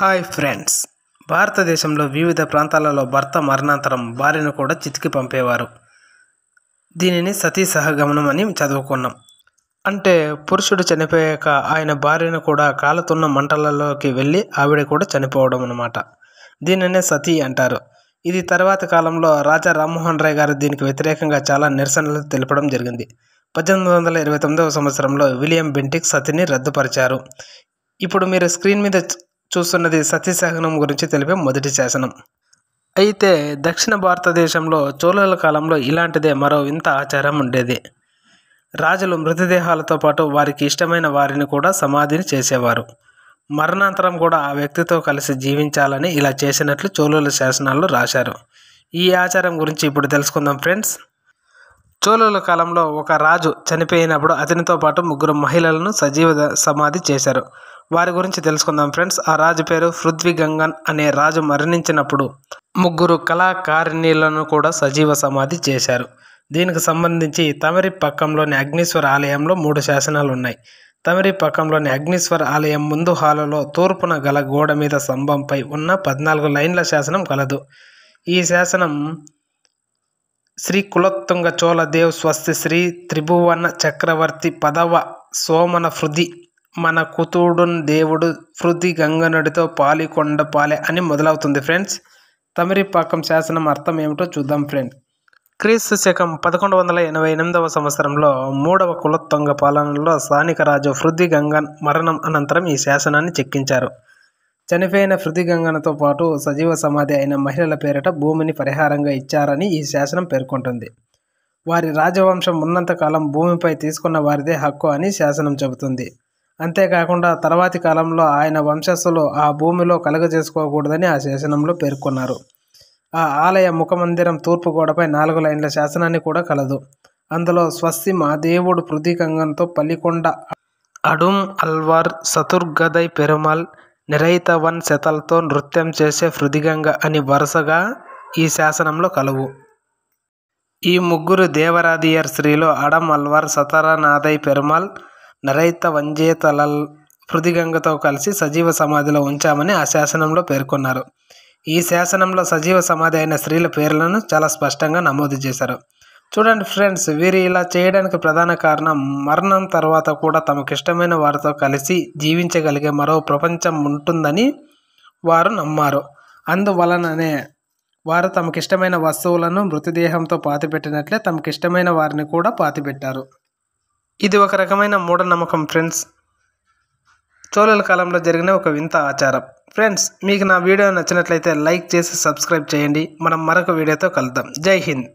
Hi friends, భారతదేశంలో వివిధ ప్రాంతాలలో భర్త మరణాంతరం భార్యను కూడా చితికి పంపేవారు. దీనిని సతీ సహగమనం అని చదువుకున్నాం. అంటే పురుషుడు చనిపోయాక ఆయన భార్యను కూడా కాలుతున్న మంటలలోకి వెళ్ళి ఆవిడ కూడా చనిపోవడం అన్నమాట. దీనినే సతీ అంటారు. ఇది తర్వాతి కాలంలో రాజా రామ్మోహన్ రాయ్ గారు దీనికి వ్యతిరేకంగా చాలా నిరసనలు తెలపడం జరిగింది. 1829వ సంవత్సరంలో విలియం బెంటిక్ సతీని రద్దుపరిచారు. ఇప్పుడు మీరు స్క్రీన్ మీద చూస్తున్నది సతీ సహగమనం గురించి తెలిపే మొదటి శాసనం. అయితే దక్షిణ భారతదేశంలో చోళుల కాలంలో ఇలాంటిదే మరో వింత ఆచారం ఉండేది. రాజులు మృతదేహాలతో పాటు వారికి ఇష్టమైన వారిని కూడా సమాధిని చేసేవారు. మరణాంతరం కూడా ఆ వ్యక్తితో కలిసి జీవించాలని ఇలా చేసినట్లు చోళుల శాసనాల్లో రాశారు. ఈ ఆచారం గురించి ఇప్పుడు తెలుసుకుందాం ఫ్రెండ్స్. చోళుల కాలంలో ఒక రాజు చనిపోయినప్పుడు అతనితో పాటు 3 మహిళలను సజీవ సమాధి చేశారు. వారి గురించి తెలుసుకుందాం ఫ్రెండ్స్. ఆ రాజు పేరు పృథ్వీగంగన్. అనే రాజు మరణించినప్పుడు 3 కళాకారిణీలను కూడా సజీవ సమాధి చేశారు. దీనికి సంబంధించి తమరిపక్కంలోని అగ్నీశ్వర ఆలయంలో 3 శాసనాలు ఉన్నాయి. తమరిపక్కంలోని అగ్నీశ్వర ఆలయం ముందు హాలులో తూర్పున గల గోడ మీద స్తంభంపై ఉన్న 14 లైన్ల శాసనం కలదు. ఈ శాసనం శ్రీ కులత్తుంగ చోళ దేవ్ స్వస్తి శ్రీ త్రిభువన చక్రవర్తి పదవ సోమన పృథి మన కుతుడున్ దేవుడు పృథి గంగనుడితో పాలికొండ పాలె అని మొదలవుతుంది ఫ్రెండ్స్. తమరిపాకం శాసనం అర్థం ఏమిటో చూద్దాం ఫ్రెండ్స్. క్రీస్తు శకం 1188వ సంవత్సరంలో 3వ కులత్తుంగ పాలనలో స్థానిక రాజు పృథ్వీగంగన్ మరణం అనంతరం ఈ శాసనాన్ని చెక్కించారు. చనిపోయిన పృథ్వీగంగన్తో పాటు సజీవ సమాధి అయిన మహిళల పేరిట భూమిని పరిహారంగా ఇచ్చారని ఈ శాసనం పేర్కొంటుంది. వారి రాజవంశం ఉన్నంతకాలం భూమిపై తీసుకున్న వారిదే హక్కు అని శాసనం చెబుతుంది. అంతేకాకుండా తర్వాతి కాలంలో ఆయన వంశస్థులు ఆ భూమిలో కలుగజేసుకోకూడదని ఆ శాసనంలో పేర్కొన్నారు. ఆ ఆలయ ముఖమందిరం తూర్పు గోడపై 4 లైన్ల శాసనాన్ని కూడా కలదు. అందులో స్వస్తి మా దేవుడు పృథ్వీగంగన్తో పల్లికొండ అడుం అల్వార్ సతుర్గదై పెరుమాల్ నిరైతవన్ శతల్తో నృత్యం చేసే పృథ్వీగంగ అని వరుసగా ఈ శాసనంలో కలవు. ఈ 3 దేవరాదియర్ స్త్రీలు అడం అల్వార్ సతరనాథై పెరుమాల్ నరైత వంజేతలల్ పృథ్వీగంగతో కలిసి సజీవ సమాధిలో ఉంచామని ఆ శాసనంలో పేర్కొన్నారు. ఈ శాసనంలో సజీవ సమాధి అయిన స్త్రీల పేర్లను చాలా స్పష్టంగా నమోదు చేశారు. చూడండి ఫ్రెండ్స్, వీరు ఇలా చేయడానికి ప్రధాన కారణం మరణం తర్వాత కూడా తమకిష్టమైన వారితో కలిసి జీవించగలిగే మరో ప్రపంచం ఉంటుందని వారు నమ్మారు. అందువలననే వారు తమకిష్టమైన వస్తువులను మృతదేహంతో పాతిపెట్టినట్లే తమకిష్టమైన వారిని కూడా పాతిపెట్టారు. ఇది ఒక రకమైన మూఢనమ్మకం ఫ్రెండ్స్. చోళుల కాలంలో జరిగిన ఒక వింత ఆచారం. ఫ్రెండ్స్, మీకు నా వీడియో నచ్చినట్లయితే లైక్ చేసి సబ్స్క్రైబ్ చేయండి. మనం మరొక వీడియోతో కలుద్దాం. జై హింద్.